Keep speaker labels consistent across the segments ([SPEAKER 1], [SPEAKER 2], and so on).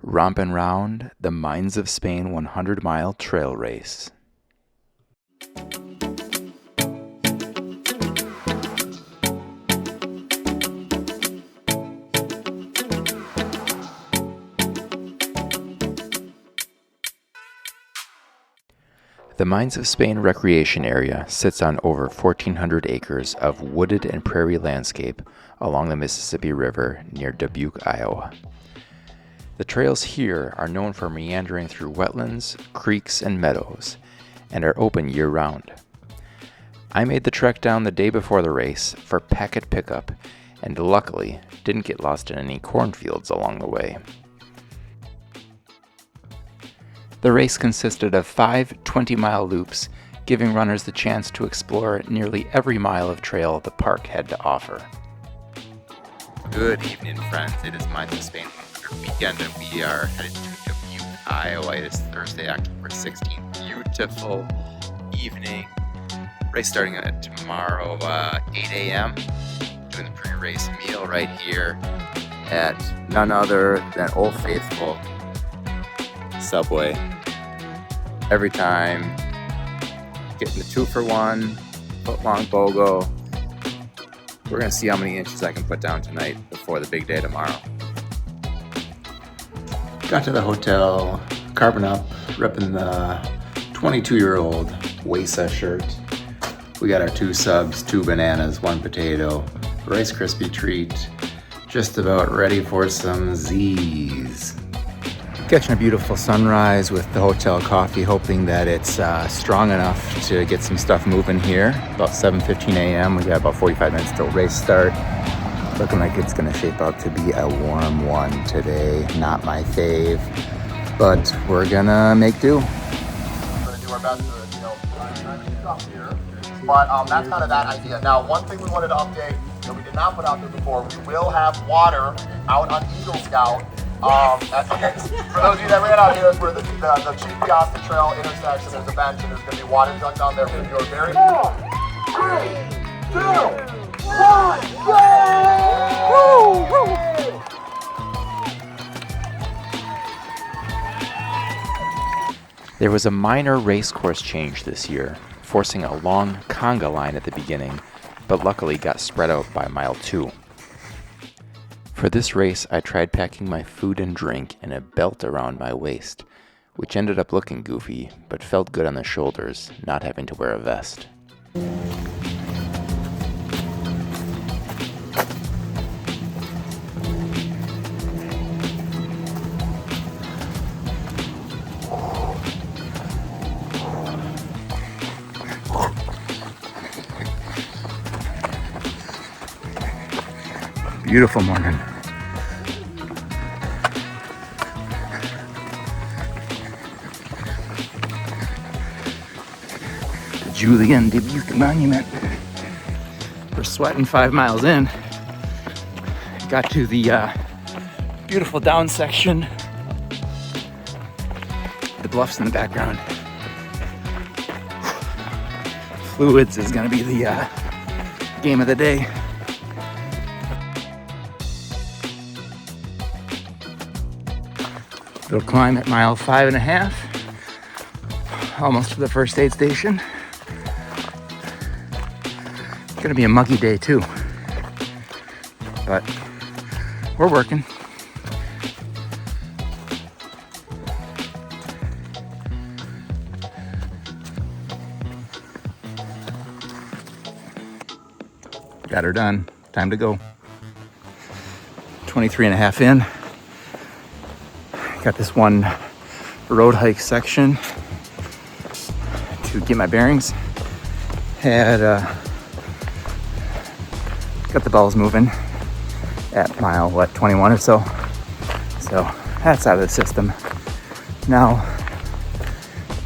[SPEAKER 1] Rompin' Round the Mines of Spain 100-mile trail race. The Mines of Spain recreation area sits on over 1,400 acres of wooded and prairie landscape along the Mississippi River near Dubuque, Iowa. The trails here are known for meandering through wetlands, creeks, and meadows, and are open year-round. I made the trek down the day before the race for packet pickup, and luckily didn't get lost in any cornfields along the way. The race consisted of 5 20-mile loops, giving runners the chance to explore nearly every mile of trail the park had to offer. Good evening, friends. It is Mines of Spain weekend, and we are headed to Dubuque, Iowa. It is Thursday, October 16th. Beautiful evening. Race starting tomorrow, 8 a.m. Doing the pre-race meal right here at none other than Old Faithful Subway. Every time, getting the 2-for-1 foot-long BOGO. We're gonna see how many inches I can put down tonight before the big day tomorrow. Got to the hotel, carbon up, repping the 22-year-old Wesa shirt. We got our 2 subs, 2 bananas, 1 potato, Rice Krispie treat, just about ready for some Z's. Catching a beautiful sunrise with the hotel coffee, hoping that it's strong enough to get some stuff moving here. About 7:15 a.m. We got about 45 minutes till race start. Looking like it's going to shape out to be a warm one today. Not my fave, but we're going to make do.
[SPEAKER 2] We're going to do our best to, try to keep up here. But that's kind of that idea. Now, one thing we wanted to update that we did not put out there before, we will have water out on Eagle Scout. For those of you that ran out here, it's where the Chief Piasta Trail intersection, there's a bench, and there's going to be water dunked down there for your very... 4, 3, 2, 1, go!
[SPEAKER 1] There was a minor race course change this year, forcing a long conga line at the beginning, but luckily got spread out by mile 2. For this race, I tried packing my food and drink in a belt around my waist, which ended up looking goofy, but felt good on the shoulders, not having to wear a vest. Beautiful morning. The Julian Dubuque Monument. We're sweating 5 miles in. Got to the beautiful down section. The bluffs in the background. Fluids is gonna be the game of the day. Little climb at mile 5.5, almost to the first aid station. It's gonna be a muggy day too, but we're working. Got her done, time to go. 23.5 in. Got this one road hike section to get my bearings. Had got the bells moving at mile 21 or so. So that's out of the system. Now,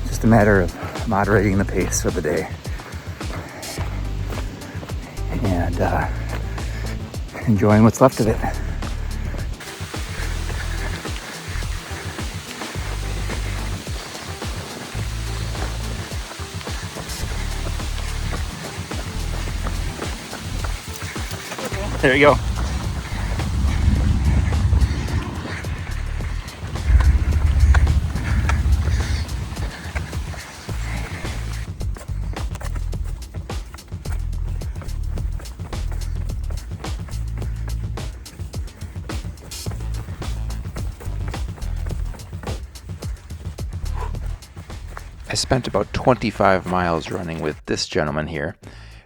[SPEAKER 1] just a matter of moderating the pace for the day and enjoying what's left of it. There you go. I spent about 25 miles running with this gentleman here,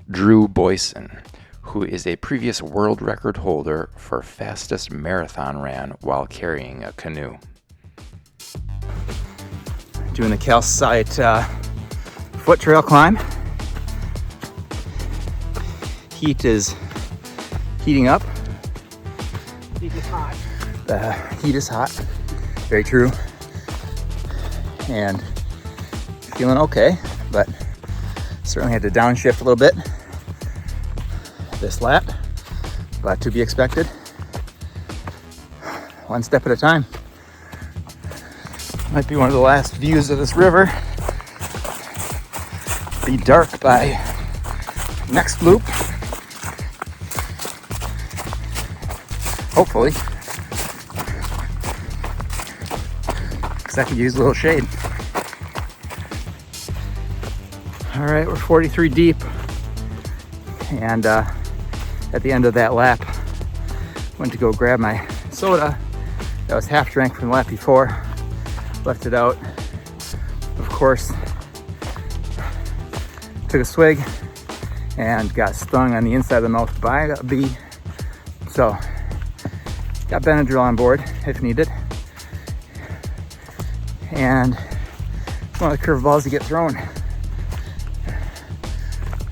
[SPEAKER 1] Drew Boyson, who is a previous world record holder for fastest marathon ran while carrying a canoe.
[SPEAKER 3] Doing the calcite foot trail climb. Heat is heating up.
[SPEAKER 4] Heat is hot.
[SPEAKER 3] The heat is hot. Very true. And feeling okay, but certainly had to downshift a little bit this lap, but to be expected. One step at a time. Might be one of the last views of this river. Be dark by next loop. Hopefully. Because I could use a little shade. All right, we're 43 deep. And at the end of that lap, went to go grab my soda that was half drank from the lap before. Left it out. Of course, took a swig and got stung on the inside of the mouth by a bee. So, got Benadryl on board if needed. And it's one of the curveballs you get thrown.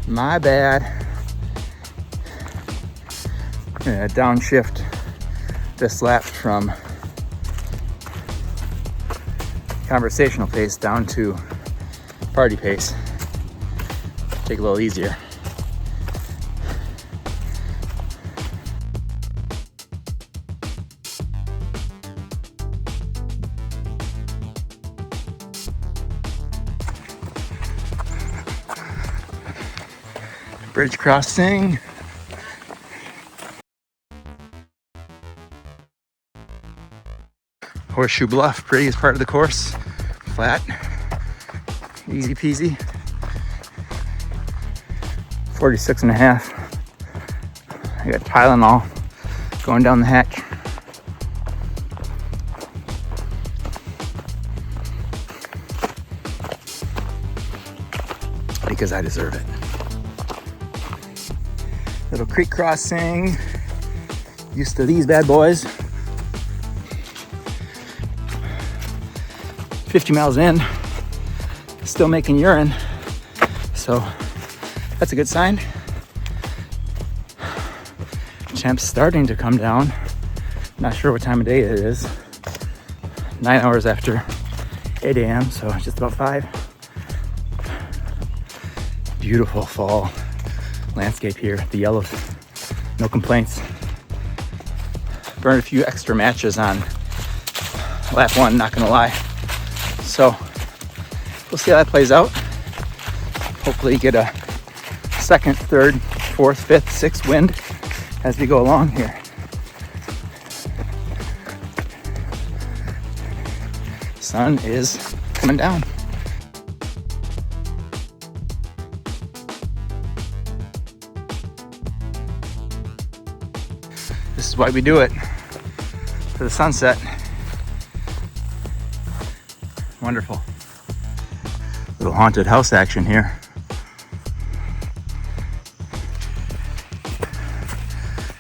[SPEAKER 3] My bad. Gonna downshift this lap from conversational pace down to party pace. Take it a little easier. Bridge crossing. Horseshoe Bluff, prettiest part of the course. Flat, easy peasy. 46 and a half. I got Tylenol going down the hatch. Because I deserve it. Little creek crossing. Used to these bad boys. 50 miles in, still making urine, so that's a good sign. Temp's starting to come down. Not sure what time of day it is. 9 hours after 8 a.m., so just about 5. Beautiful fall landscape here. The yellows, no complaints. Burned a few extra matches on lap 1, not gonna lie. So we'll see how that plays out. Hopefully get a 2nd, 3rd, 4th, 5th, 6th wind as we go along here. Sun is coming down. This is why we do it, for the sunset. Wonderful. Little haunted house action here.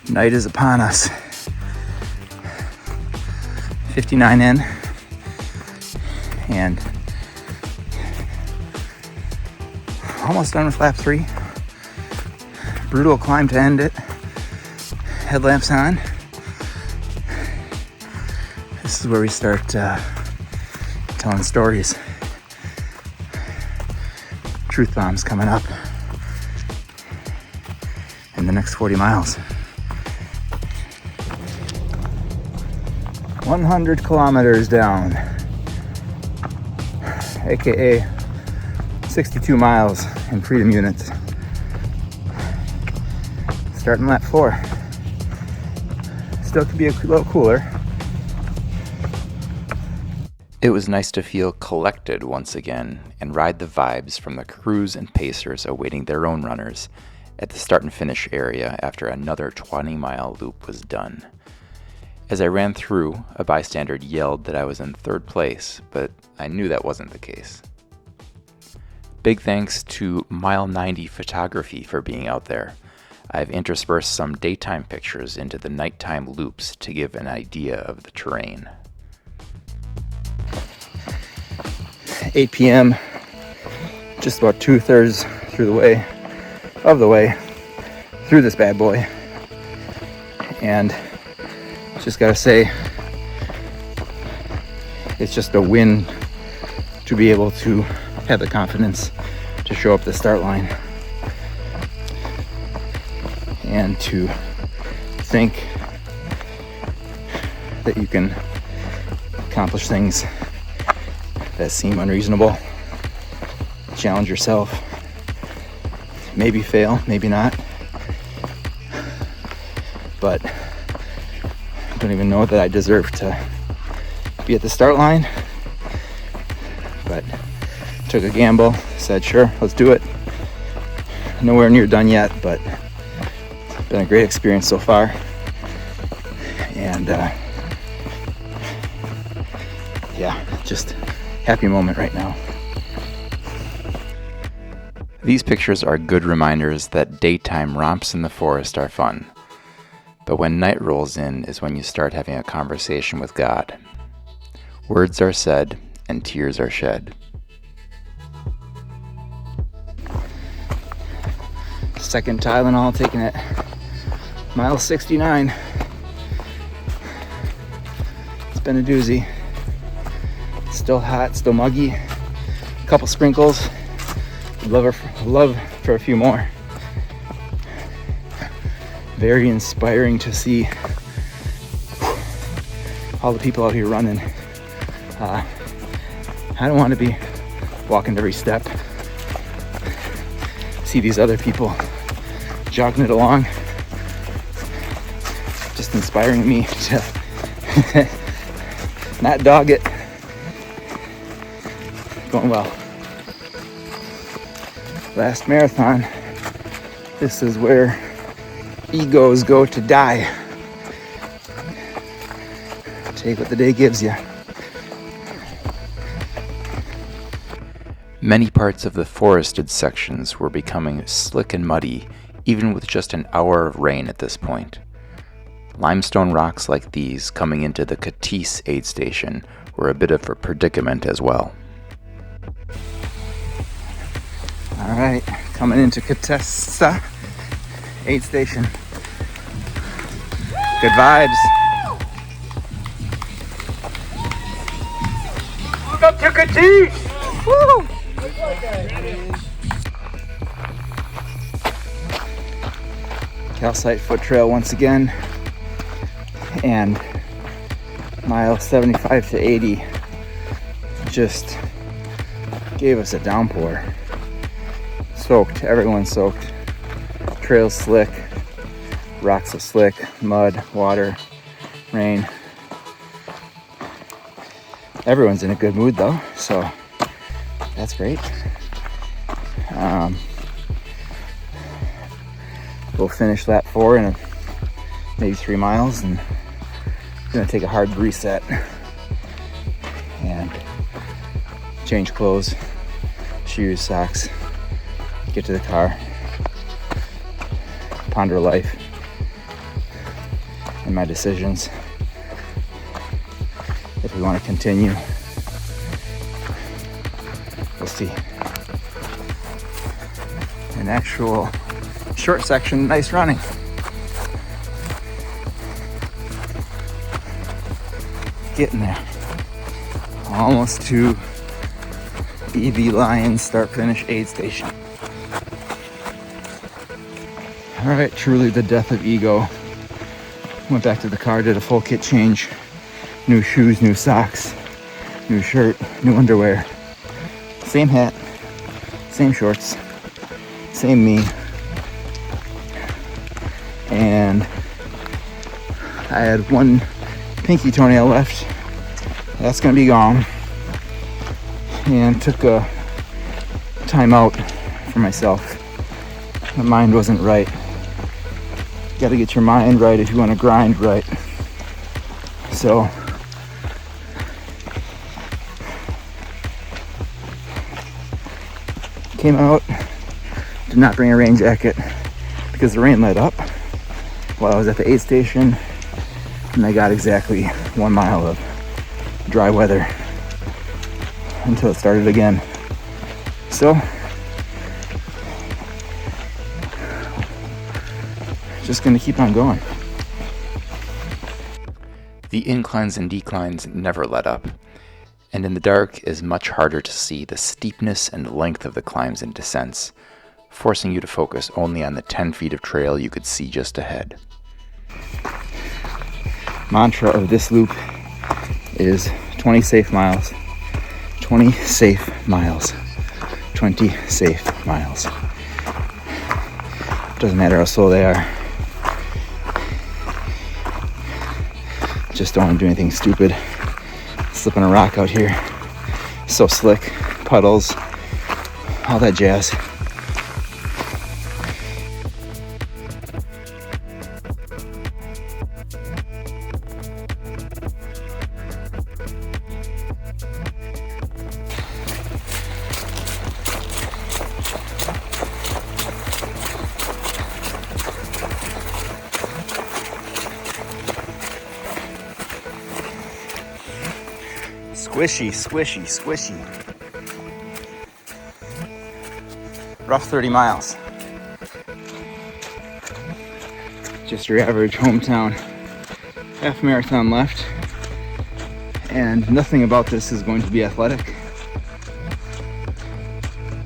[SPEAKER 3] Night is upon us. 59 in. And almost done with lap 3. Brutal climb to end it. Headlamps on. This is where we start telling stories. Truth bombs coming up in the next 40 miles. 100 kilometers down, aka 62 miles in freedom units. Starting lap 4. Still could be a little cooler.
[SPEAKER 1] It was nice to feel collected once again and ride the vibes from the crews and pacers awaiting their own runners at the start and finish area after another 20-mile loop was done. As I ran through, a bystander yelled that I was in 3rd place, but I knew that wasn't the case. Big thanks to Mile 90 Photography for being out there. I've interspersed some daytime pictures into the nighttime loops to give an idea of the terrain.
[SPEAKER 3] 8 p.m., just about 2/3 through the way through this bad boy. And just gotta say, it's just a win to be able to have the confidence to show up the start line and to think that you can accomplish things that seem unreasonable. Challenge yourself, maybe fail, maybe not, but I don't even know that I deserve to be at the start line, but took a gamble, said sure, let's do it. Nowhere near done yet, but it's been a great experience so far, and yeah, just happy moment right now.
[SPEAKER 1] These pictures are good reminders that daytime romps in the forest are fun, but when night rolls in is when you start having a conversation with God. Words are said and tears are shed.
[SPEAKER 3] Second Tylenol taken at mile 69. It's been a doozy. Still hot, still muggy. A couple sprinkles. Love for a few more. Very inspiring to see all the people out here running. I don't want to be walking every step. See these other people jogging it along. Just inspiring me to not dog it. Going well. Last marathon. This is where egos go to die. Take what the day gives you.
[SPEAKER 1] Many parts of the forested sections were becoming slick and muddy, even with just an hour of rain at this point. Limestone rocks like these coming into the Catisse aid station were a bit of a predicament as well.
[SPEAKER 3] All right, coming into Catisse aid station. Good vibes. Welcome to Catisse. Woo! Calcite foot trail once again, and mile 75 to 80 just gave us a downpour. Soaked, everyone's soaked. Trails slick, rocks are slick, mud, water, rain. Everyone's in a good mood though, so that's great. We'll finish lap 4 in maybe 3 miles, and I'm gonna take a hard reset and change clothes, shoes, socks, get to the car, ponder life and my decisions. If we want to continue, we'll see. An actual short section, nice running. Getting there. Almost to EV Lions start finish aid station. All right, truly the death of ego. Went back to the car, did a full kit change. New shoes, new socks, new shirt, new underwear. Same hat, same shorts, same me. And I had one pinky toenail left. That's gonna be gone. And took a time out for myself. My mind wasn't right. You gotta get your mind right if you wanna grind right. So Came out, did not bring a rain jacket because the rain let up while I was at the aid station, and I got exactly 1 mile of dry weather until it started again. So just gonna keep on going.
[SPEAKER 1] The inclines and declines never let up, and in the dark it is much harder to see the steepness and length of the climbs and descents, forcing you to focus only on the 10 feet of trail you could see just ahead.
[SPEAKER 3] Mantra of this loop is 20 safe miles. 20 safe miles. 20 safe miles. Doesn't matter how slow they are. Just don't want to do anything stupid. Slipping a rock out here. So slick. Puddles. All that jazz. Squishy, squishy, squishy. Rough 30 miles. Just your average hometown half marathon left. And nothing about this is going to be athletic.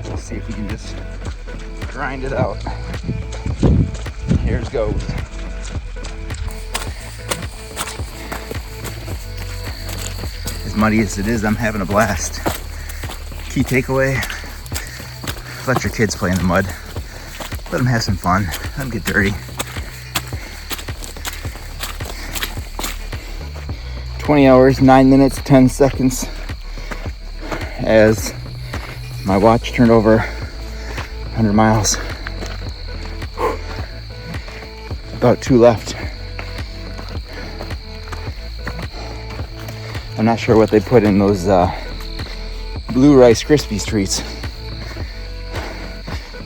[SPEAKER 3] Let's see if we can just grind it out. Here's goes. As muddy as it is, I'm having a blast. Key takeaway, let your kids play in the mud. Let them have some fun. Let them get dirty. 20 hours, 9 minutes, 10 seconds as my watch turned over 100 miles. About 2 left. I'm not sure what they put in those blue Rice Krispies treats.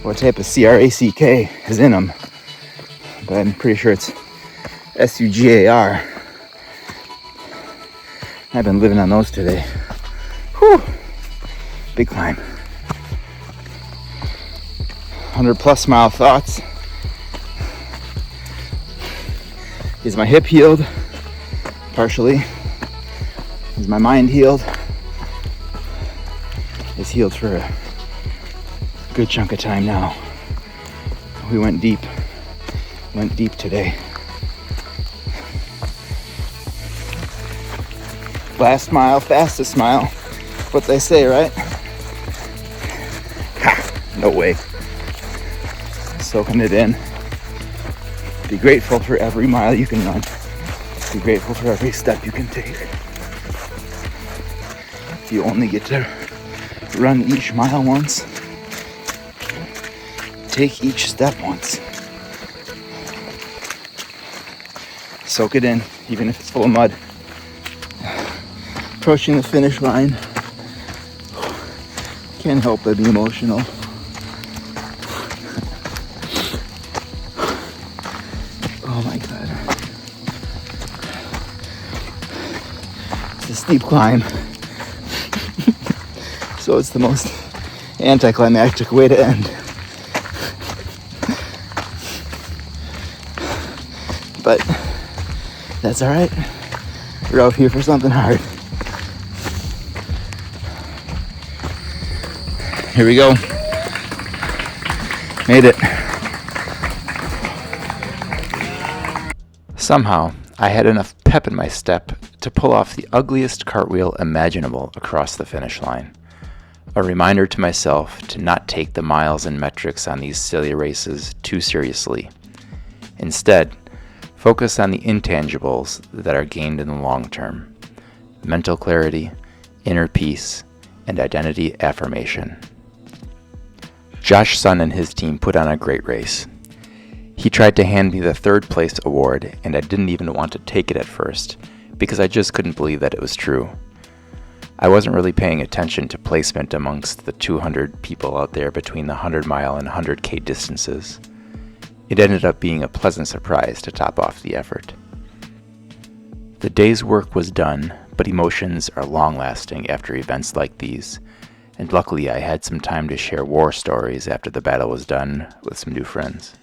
[SPEAKER 3] What type of CRACK is in them. But I'm pretty sure it's SUGAR. I've been living on those today. Whew. Big climb. 100+ mile thoughts. Is my hip healed? Partially. Is my mind healed? It's healed for a good chunk of time now. We went deep today. Last mile, fastest mile. What they say, right? Ha, no way. Soaking it in. Be grateful for every mile you can run. Be grateful for every step you can take. If you only get to run each mile once, take each step once. Soak it in, even if it's full of mud. Approaching the finish line. Can't help but be emotional. Oh my God. It's a steep climb. So it's the most anticlimactic way to end. But that's all right. We're out here for something hard. Here we go. Made it.
[SPEAKER 1] Somehow, I had enough pep in my step to pull off the ugliest cartwheel imaginable across the finish line. A reminder to myself to not take the miles and metrics on these silly races too seriously. Instead, focus on the intangibles that are gained in the long term: mental clarity, inner peace, and identity affirmation. Josh Sun and his team put on a great race. He tried to hand me the 3rd place award, and I didn't even want to take it at first, because I just couldn't believe that it was true. I wasn't really paying attention to placement amongst the 200 people out there between the 100-mile and 100K distances. It ended up being a pleasant surprise to top off the effort. The day's work was done, but emotions are long-lasting after events like these, and luckily I had some time to share war stories after the battle was done with some new friends.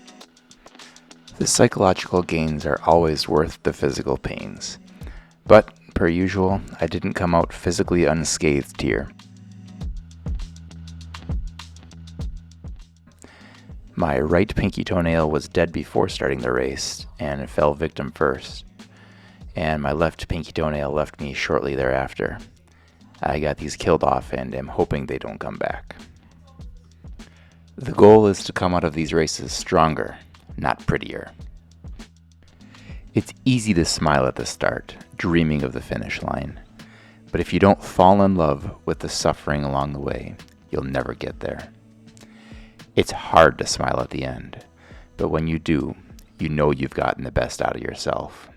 [SPEAKER 1] The psychological gains are always worth the physical pains, but per usual, I didn't come out physically unscathed here. My right pinky toenail was dead before starting the race and fell victim first, and my left pinky toenail left me shortly thereafter. I got these killed off and am hoping they don't come back. The goal is to come out of these races stronger, not prettier. It's easy to smile at the start, dreaming of the finish line. But if you don't fall in love with the suffering along the way, you'll never get there. It's hard to smile at the end, but when you do, you know you've gotten the best out of yourself.